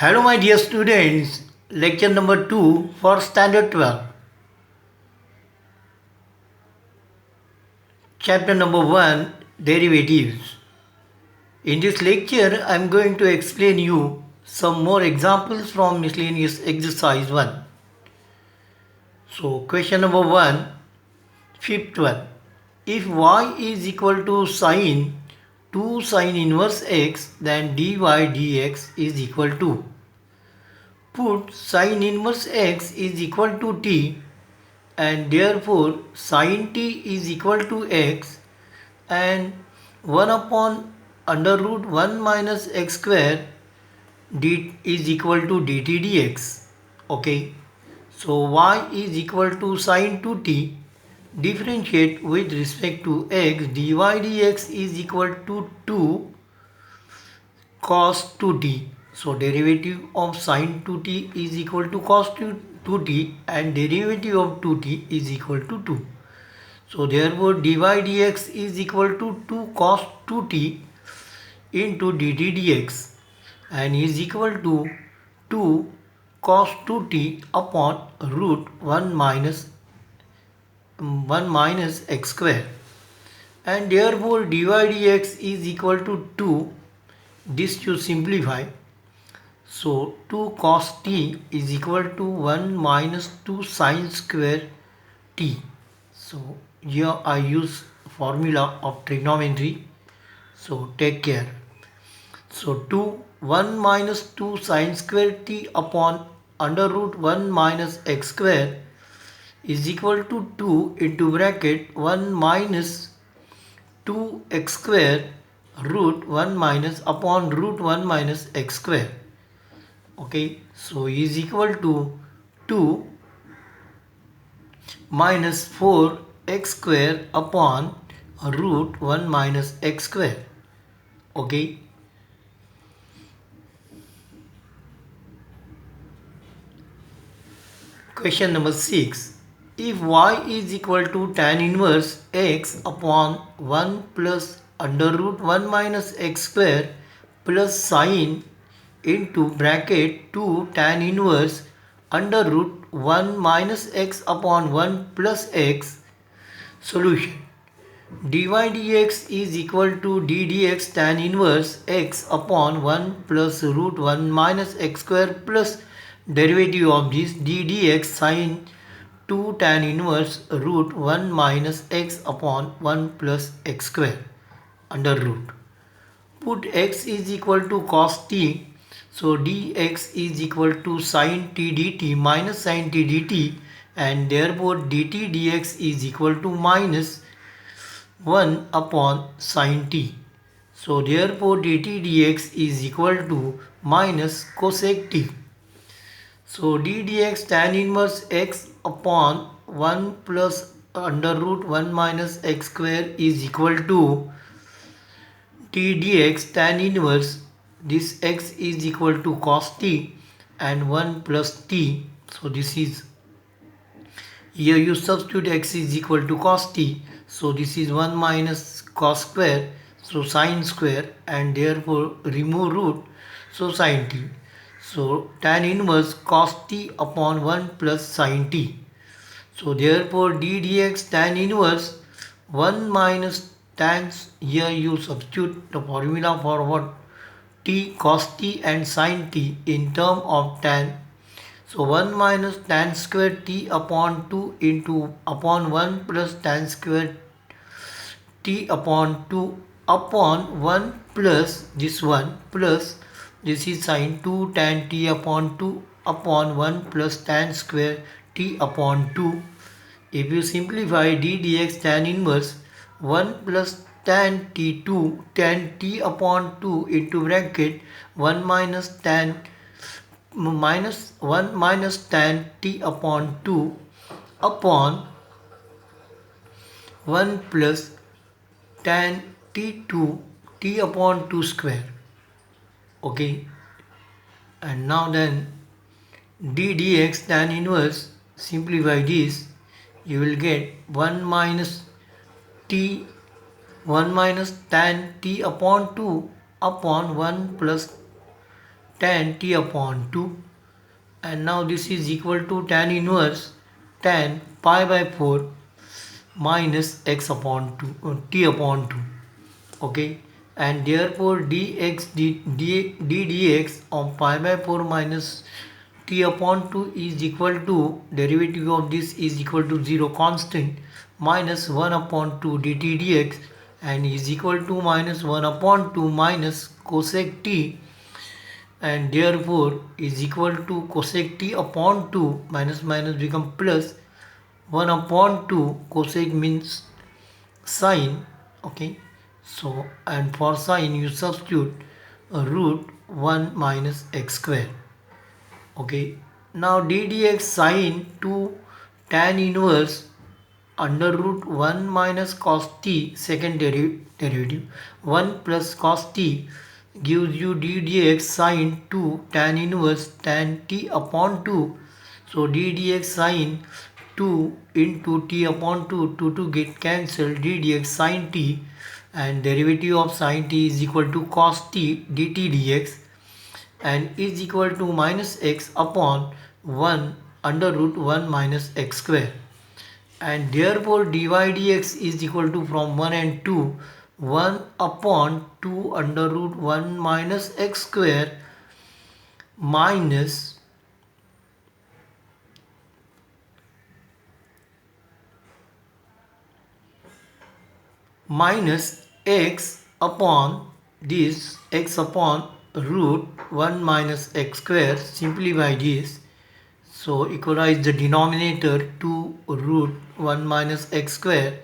Hello, my dear students. Lecture number 2 for Standard 12. Chapter number 1 Derivatives. In this lecture, I am going to explain you some more examples from miscellaneous exercise 1. So, question number 1, fifth one. If y is equal to sine 2 sine inverse x, then dy dx is equal to. Put sine inverse x is equal to t and therefore sin t is equal to x and 1 upon under root 1 minus x square d is equal to dt dx. Okay, so y is equal to sin 2t, differentiate with respect to x, dy dx is equal to 2 cos 2t. So derivative of sin 2t is equal to cos 2t and derivative of 2t is equal to 2. So therefore dy dx is equal to 2 cos 2t into dt dx and is equal to 2 cos 2t upon root 1 minus x square, and therefore dy dx is equal to 2. This you simplify. So 2 cos t is equal to 1 minus 2 sin square t. So here I use formula of trigonometry. So take care. So 1 minus 2 sin square t upon under root 1 minus x square is equal to 2 into bracket 1 minus 2x square root 1 minus upon root 1 minus x square. Okay, so is equal to 2 minus 4x square upon root 1 minus x square. Okay, question number 6. If y is equal to tan inverse x upon 1 plus under root 1 minus x square plus sine into bracket 2 tan inverse under root 1 minus x upon 1 plus x, solution. Dy dx is equal to d dx tan inverse x upon 1 plus root 1 minus x square plus derivative of this d dx sin 2 tan inverse root 1 minus x upon 1 plus x square under root. Put x is equal to cos t. So dx is equal to sin t dt minus sin t dt and therefore dt dx is equal to minus 1 upon sin t. So therefore dt dx is equal to minus cosec t. So d dx tan inverse x upon 1 plus under root 1 minus x square is equal to t dx tan inverse this x is equal to cos t and 1 plus t. So this is, here you substitute x is equal to cos t. So this is 1 minus cos square, so sin square, and therefore remove root, so sin t. So tan inverse cos t upon 1 plus sin t. So therefore d dx tan inverse 1 minus tan, here you substitute the formula for what, t cos t and sin t in term of tan. So 1 minus tan square t upon 2 into upon 1 plus tan square t upon 2 upon 1 plus this 1 plus this is sin 2 tan t upon 2 upon 1 plus tan square t upon 2. If you simplify d dx tan inverse 1 plus tan t2 tan t upon 2 into bracket 1 minus 1 minus tan t upon 2 upon 1 plus tan t2 t upon 2 square. Okay, and now then d dx tan inverse, simplify this, you will get 1 minus t 1 minus tan t upon 2 upon 1 plus tan t upon 2, and now this is equal to tan inverse tan pi by 4 minus x upon 2 t upon 2. Okay, and therefore dx of pi by 4 minus t upon 2 is equal to derivative of this is equal to 0 constant minus 1 upon 2 dt dx, and is equal to minus 1 upon 2 minus cosec t, and therefore is equal to cosec t upon 2 minus minus become plus 1 upon 2 cosec means sine. Okay, so and for sine you substitute root 1 minus x square. Okay, now d dx sine 2 tan inverse under root 1 minus cos t second derivative 1 plus cos t gives you d dx sine 2 tan inverse tan t upon 2. So d dx sine 2 into t upon 2 get cancelled, d dx sine t, and derivative of sine t is equal to cos t dt dx, and is equal to minus x upon 1 under root 1 minus x square, and therefore dy dx is equal to from 1 and 2 1 upon 2 under root 1 minus x square minus x upon this x upon root 1 minus x square. Simplify this, so equalize the denominator to root 1 minus x square.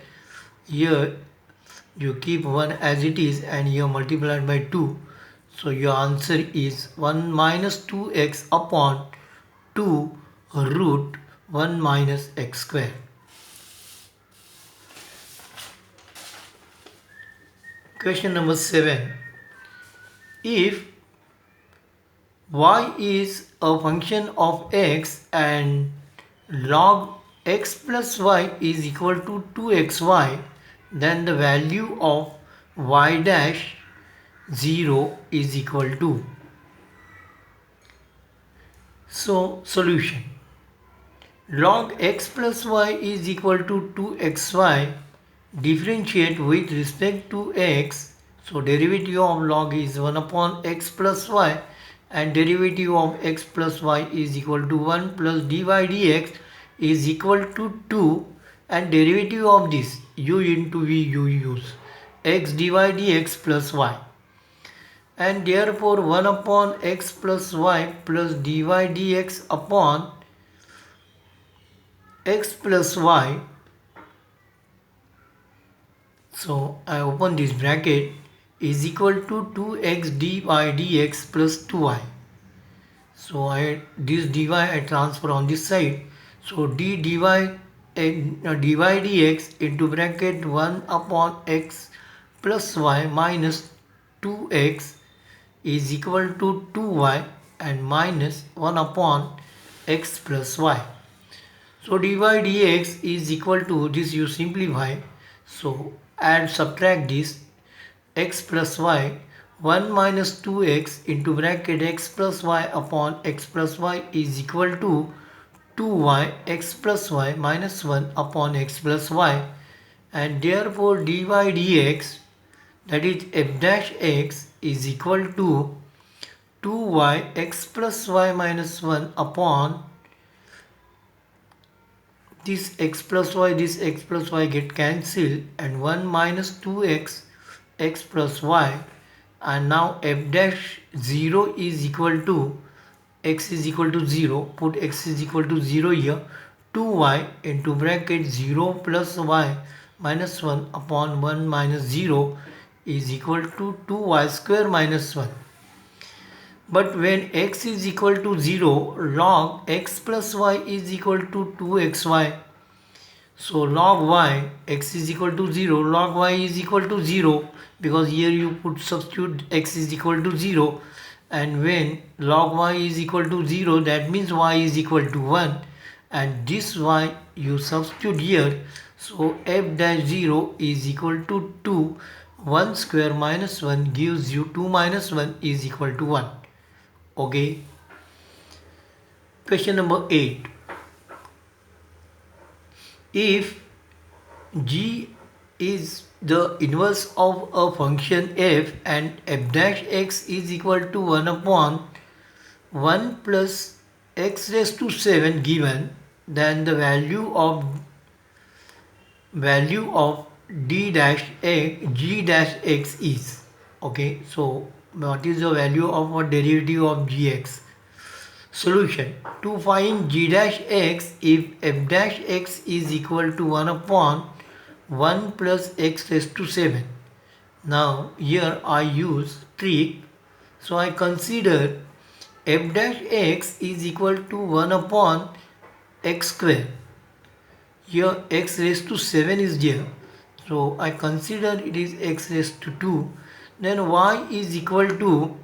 Here you keep 1 as it is and here multiplied by 2, so your answer is 1 minus 2x upon 2 root 1 minus x square. Question number 7. If y is a function of x and log x plus y is equal to 2xy, then the value of y dash 0 is equal to. So solution, log x plus y is equal to 2xy, differentiate with respect to x, so derivative of log is 1 upon x plus y, and derivative of x plus y is equal to 1 plus dy dx is equal to 2, and derivative of this u into v you use x dy dx plus y, and therefore 1 upon x plus y plus dy dx upon x plus y. So I open this bracket is equal to 2x dy dx plus 2y. So this dy I transfer on this side. So dy dx into bracket 1 upon x plus y minus 2x is equal to 2y and minus 1 upon x plus y. So dy dx is equal to this, you simplify, so add subtract this x plus y 1 minus 2x into bracket x plus y upon x plus y is equal to 2y x plus y minus 1 upon x plus y, and therefore dy dx, that is f dash x, is equal to 2y x plus y minus 1 upon this x plus y get cancelled, and 1 minus 2x x plus y, and now f dash 0 is equal to x is equal to 0, put x is equal to 0 here, 2y into bracket 0 plus y minus 1 upon 1 minus 0 is equal to 2y square minus 1. But when x is equal to 0, log x plus y is equal to 2xy. So log y, x is equal to 0, log y is equal to 0, because here you put substitute x is equal to 0, and when log y is equal to 0, that means y is equal to 1, and this y you substitute here, so f dash 0 is equal to 2, 1 square minus 1 gives you 2 minus 1 is equal to 1. Okay. Question number 8. If g is the inverse of a function f and f dash x is equal to 1 upon 1 plus x raised to 7 given, then the value of d dash x g dash x is. Okay, so what is the value of a derivative of gx? Solution: to find g dash x, if f dash x is equal to 1 upon 1 plus x raised to 7. Now here I use trick, so I consider f dash x is equal to 1 upon x square. Here x raised to 7 is there, so I consider it is x raised to 2. Then y is equal to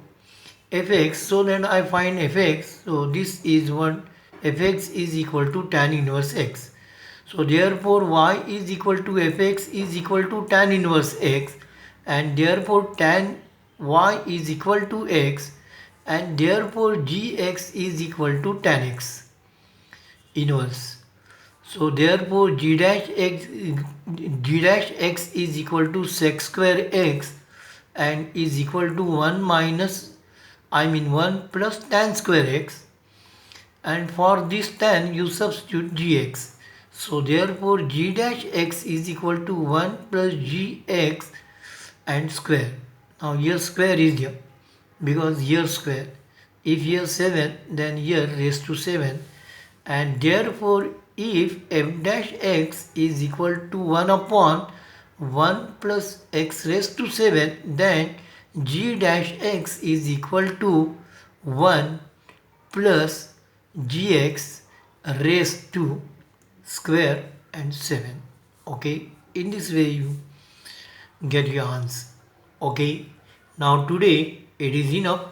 fx, so then I find fx, so this is what fx is equal to tan inverse x. So therefore y is equal to fx is equal to tan inverse x, and therefore tan y is equal to x, and therefore gx is equal to tan x inverse. So therefore g dash x is equal to sec square x and is equal to 1 plus tan square x, and for this tan you substitute gx. So therefore g dash x is equal to 1 plus gx and square. Now here square is here because here square. If here 7, then here raised to 7, and therefore if f dash x is equal to 1 upon 1 plus x raised to 7, then g dash x is equal to 1 plus gx raised to square and 7. Okay, in this way you get your answer. Okay, now today it is enough.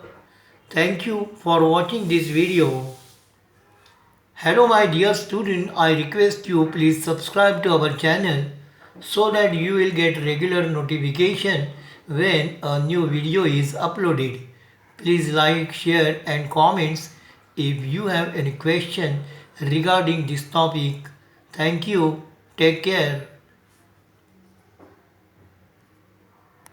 Thank you for watching this video. Hello my dear student, I request you please subscribe to our channel so that you will get regular notification when a new video is uploaded. Please like, share and comments if you have any question regarding this topic. Thank you. Take care.